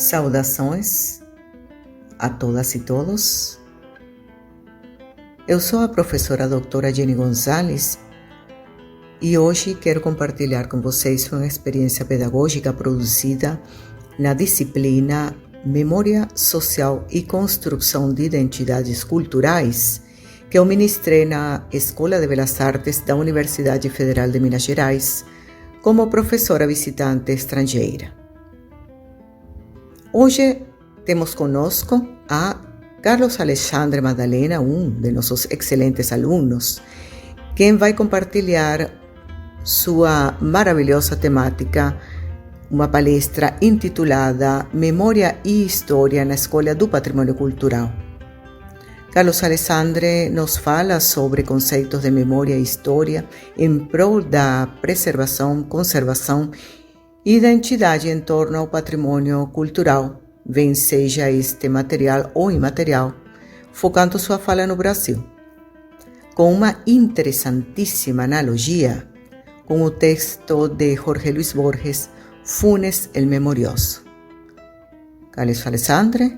Saudações a todas e todos. Eu sou a professora doutora Jenny Gonzalez e hoje quero compartilhar com vocês uma experiência pedagógica produzida na disciplina Memória Social e Construção de Identidades Culturais que eu ministrei na Escola de Belas Artes da Universidade Federal de Minas Gerais como professora visitante estrangeira. Hoje temos conosco a Carlos Alexandre Madalena, de nossos excelentes alunos, quem vai compartilhar sua maravilhosa temática, uma palestra intitulada Memória e História na Escola do Patrimônio Cultural. Carlos Alexandre nos fala sobre conceitos de memória e história em prol da preservação, conservação e identidade em torno ao patrimônio cultural, bem seja este material ou imaterial, focando sua fala no Brasil, com uma interessantíssima analogia com o texto de Jorge Luis Borges, Funes el Memorioso. Carlos Alexandre,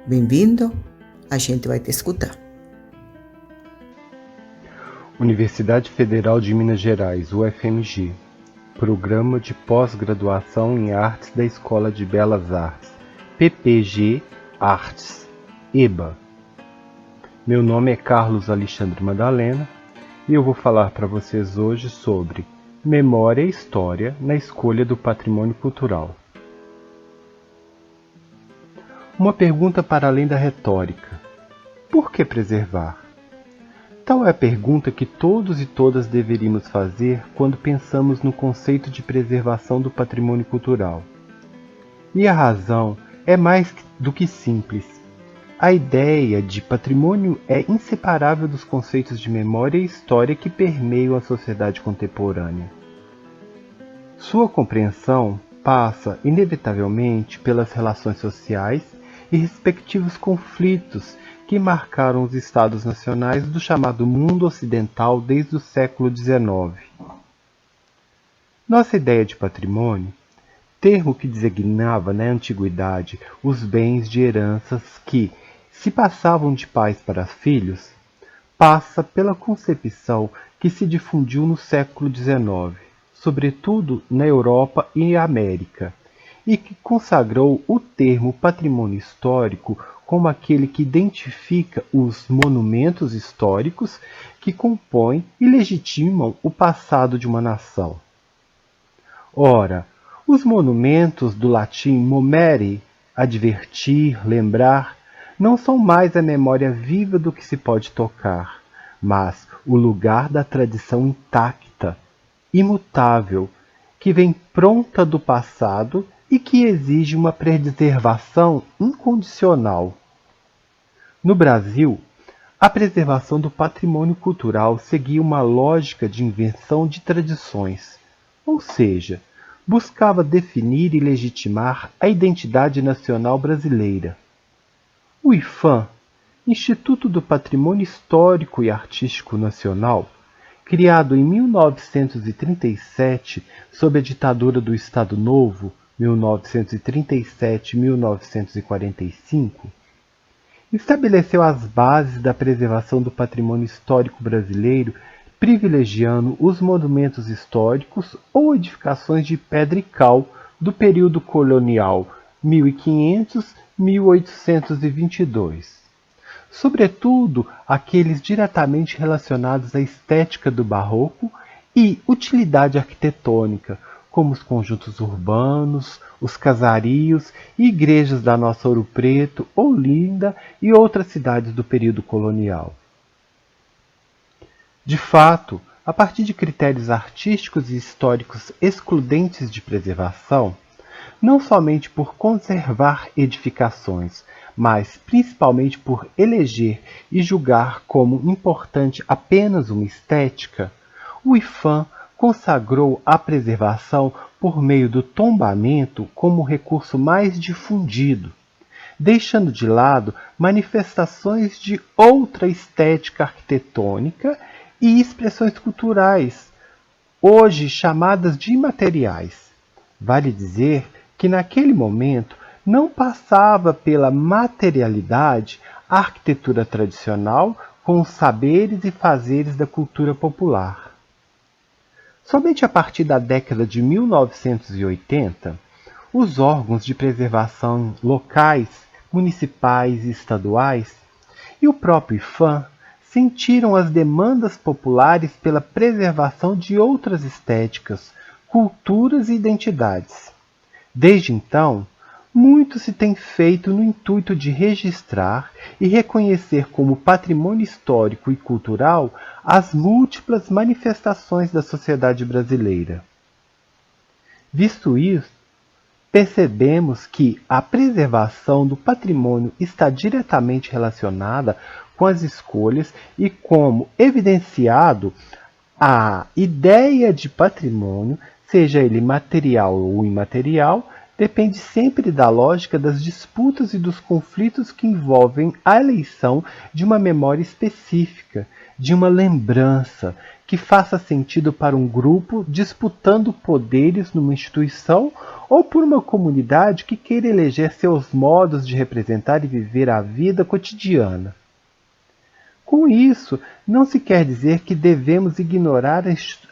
bem-vindo, a gente vai te escutar. Universidade Federal de Minas Gerais, UFMG. Programa de Pós-Graduação em Artes da Escola de Belas Artes, PPG Artes, EBA. Meu nome é Carlos Alexandre Madalena e eu vou falar para vocês hoje sobre memória e história na escolha do patrimônio cultural. Uma pergunta para além da retórica: por que preservar? Tal é a pergunta que todos e todas deveríamos fazer quando pensamos no conceito de preservação do patrimônio cultural. E a razão é mais do que simples. A ideia de patrimônio é inseparável dos conceitos de memória e história que permeiam a sociedade contemporânea. Sua compreensão passa, inevitavelmente, pelas relações sociais e respectivos conflitos que marcaram os estados nacionais do chamado mundo ocidental desde o século XIX. Nossa ideia de patrimônio, termo que designava na antiguidade os bens de heranças que se passavam de pais para filhos, passa pela concepção que se difundiu no século XIX, sobretudo na Europa e América, e que consagrou o termo patrimônio histórico como aquele que identifica os monumentos históricos que compõem e legitimam o passado de uma nação. Ora, os monumentos do latim momere, advertir, lembrar, não são mais a memória viva do que se pode tocar, mas o lugar da tradição intacta, imutável, que vem pronta do passado e que exige uma preservação incondicional. No Brasil, a preservação do patrimônio cultural seguia uma lógica de invenção de tradições, ou seja, buscava definir e legitimar a identidade nacional brasileira. O IPHAN, Instituto do Patrimônio Histórico e Artístico Nacional, criado em 1937 sob a ditadura do Estado Novo, 1937-1945, estabeleceu as bases da preservação do patrimônio histórico brasileiro, privilegiando os monumentos históricos ou edificações de pedra e cal do período colonial 1500-1822, sobretudo aqueles diretamente relacionados à estética do barroco e utilidade arquitetônica, como os conjuntos urbanos, os casarios e igrejas da nossa Ouro Preto, Olinda e outras cidades do período colonial. De fato, a partir de critérios artísticos e históricos excludentes de preservação, não somente por conservar edificações, mas principalmente por eleger e julgar como importante apenas uma estética, o IPHAN consagrou a preservação por meio do tombamento como o recurso mais difundido, deixando de lado manifestações de outra estética arquitetônica e expressões culturais, hoje chamadas de imateriais. Vale dizer que naquele momento não passava pela materialidade a arquitetura tradicional com os saberes e fazeres da cultura popular. Somente a partir da década de 1980, os órgãos de preservação locais, municipais e estaduais, e o próprio IPHAN sentiram as demandas populares pela preservação de outras estéticas, culturas e identidades. Desde então, muito se tem feito no intuito de registrar e reconhecer como patrimônio histórico e cultural as múltiplas manifestações da sociedade brasileira. Visto isso, percebemos que a preservação do patrimônio está diretamente relacionada com as escolhas e, como evidenciado, a ideia de patrimônio, seja ele material ou imaterial, depende sempre da lógica das disputas e dos conflitos que envolvem a eleição de uma memória específica, de uma lembrança que faça sentido para um grupo disputando poderes numa instituição ou por uma comunidade que queira eleger seus modos de representar e viver a vida cotidiana. Com isso, não se quer dizer que devemos ignorar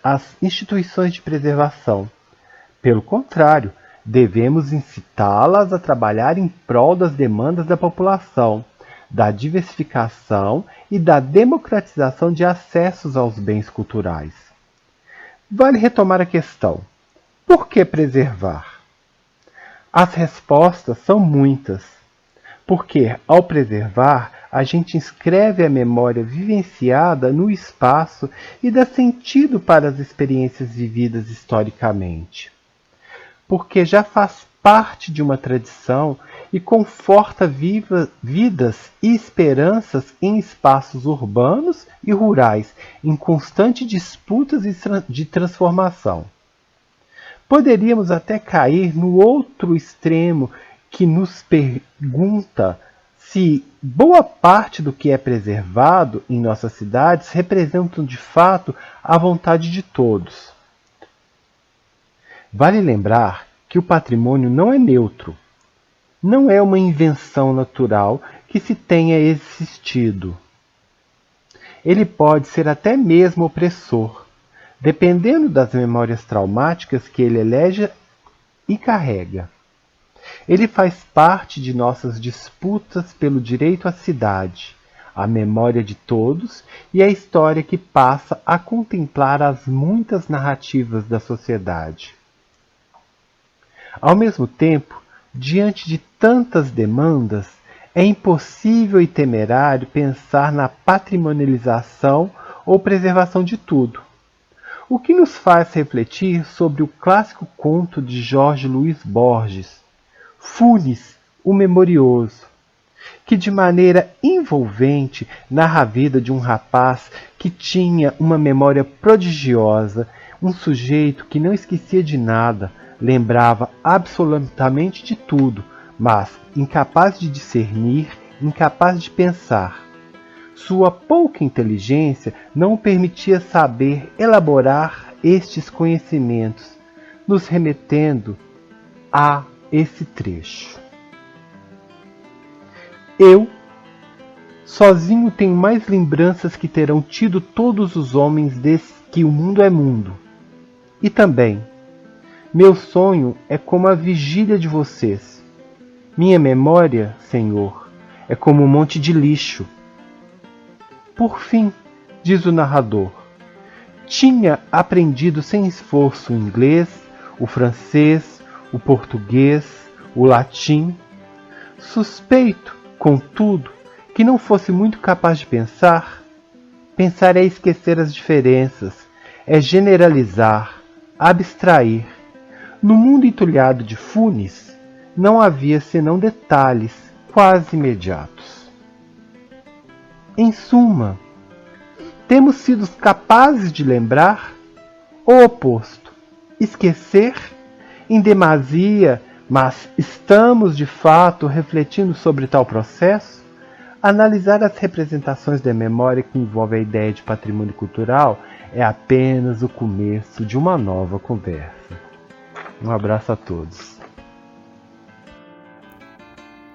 as instituições de preservação. Pelo contrário, devemos incitá-las a trabalhar em prol das demandas da população, da diversificação e da democratização de acessos aos bens culturais. Vale retomar a questão: por que preservar? As respostas são muitas. Porque, ao preservar, a gente inscreve a memória vivenciada no espaço e dá sentido para as experiências vividas historicamente. Porque já faz parte de uma tradição e conforta vidas e esperanças em espaços urbanos e rurais, em constante disputas de transformação. Poderíamos até cair no outro extremo que nos pergunta se boa parte do que é preservado em nossas cidades representam de fato a vontade de todos. Vale lembrar que o patrimônio não é neutro. Não é uma invenção natural que se tenha existido. Ele pode ser até mesmo opressor, dependendo das memórias traumáticas que ele elege e carrega. Ele faz parte de nossas disputas pelo direito à cidade, a memória de todos e a história que passa a contemplar as muitas narrativas da sociedade. Ao mesmo tempo, diante de tantas demandas, é impossível e temerário pensar na patrimonialização ou preservação de tudo. O que nos faz refletir sobre o clássico conto de Jorge Luís Borges, Funes, o Memorioso, que de maneira envolvente narra a vida de um rapaz que tinha uma memória prodigiosa, um sujeito que não esquecia de nada, lembrava absolutamente de tudo, mas incapaz de discernir, incapaz de pensar. Sua pouca inteligência não o permitia saber elaborar estes conhecimentos, nos remetendo a esse trecho. Eu, sozinho, tenho mais lembranças que terão tido todos os homens desde que o mundo é mundo. E também, meu sonho é como a vigília de vocês. Minha memória, Senhor, é como um monte de lixo. Por fim, diz o narrador, tinha aprendido sem esforço o inglês, o francês, o português, o latim. Suspeito, contudo, que não fosse muito capaz de pensar. Pensar é esquecer as diferenças, é generalizar, abstrair. No mundo entulhado de Funes, não havia senão detalhes quase imediatos. Em suma, temos sido capazes de lembrar o oposto, esquecer em demasia, mas estamos de fato refletindo sobre tal processo? Analisar as representações da memória que envolve a ideia de patrimônio cultural é apenas o começo de uma nova conversa. Um abraço a todos.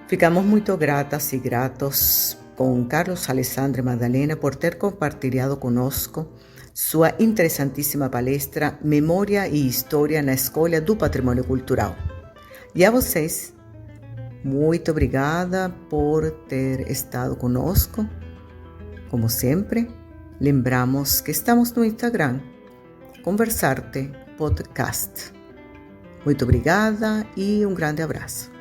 Ficamos muito gratas e gratos com Carlos Alexandre Madalena por ter compartilhado conosco sua interessantíssima palestra Memória e História na Escola do Patrimônio Cultural. E a vocês, muito obrigada por ter estado conosco. Como sempre, lembramos que estamos no Instagram, Conversarte Podcast. Muito obrigada e um grande abraço.